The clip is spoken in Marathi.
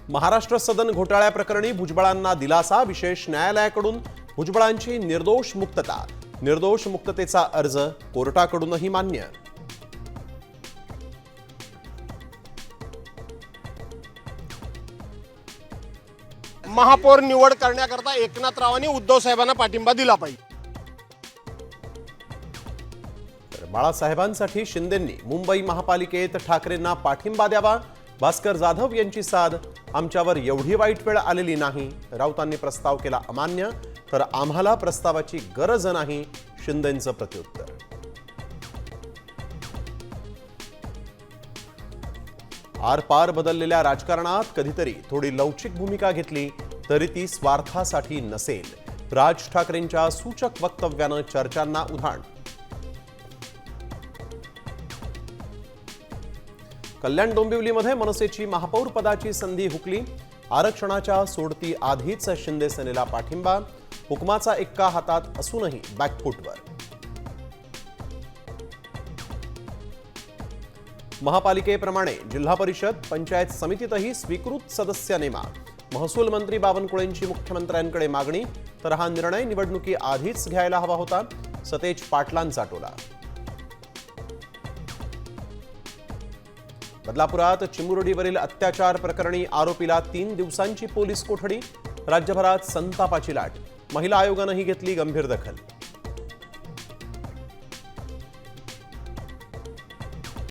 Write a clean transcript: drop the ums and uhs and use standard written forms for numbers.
महाराष्ट्र सदन घोटाळ्याप्रकरणी भुजबळांना दिलासा, विशेष न्यायालयाकडून भुजबळांची निर्दोष मुक्तता. निर्दोष मुक्ततेचा अर्ज कोर्टाकडूनही मान्य. महापौर निवड करण्याकरता एकनाथरावांनी उद्धव साहेबांना पाठिंबा दिला पाहिजे. बाळासाहेबांसाठी शिंदेंनी मुंबई महापालिकेत ठाकरेंना पाठिंबा द्यावा. भास्कर जाधव यांची साध, आमच्यावर एवढी वाईट वेळ आलेली नाही. राऊतांनी प्रस्ताव केला अमान्य, तर आम्हाला प्रस्तावाची गरज नाही, शिंदेंचं प्रत्युत्तर. आरपार बदललेल्या राजकारणात कधीतरी थोडी लवचिक भूमिका घेतली तरी ती स्वार्थासाठी नसेल. राज ठाकरेंच्या सूचक वक्तव्यानं चर्चांना उधाण. कल्याण डोंबिवलीमध्ये मनसेची महापौर पदाची संधी हुकली. आरक्षणाच्या सोडती आधीच शिंदे सेनेला पाठिंबा. हुकमाचा एक्का हातात असूनही बॅकफुटवर. महापालिकेप्रमाणे जिल्हा परिषद पंचायत समितीतही स्वीकृत सदस्य नेमा. महसूल मंत्री बावनकुळेंची मुख्यमंत्र्यांकडे मागणी, तर हा निर्णय निवडणुकी आधीच घ्यायला हवा होता. सतेज पाटलांचा टोला. बदलापुरात चिमुरडीवरील अत्याचार प्रकरणी आरोपीला 3 दिवसांची पोलीस कोठडी. राज्यभरात संतापाची लाट. महिला आयोगानंही घेतली गंभीर दखल.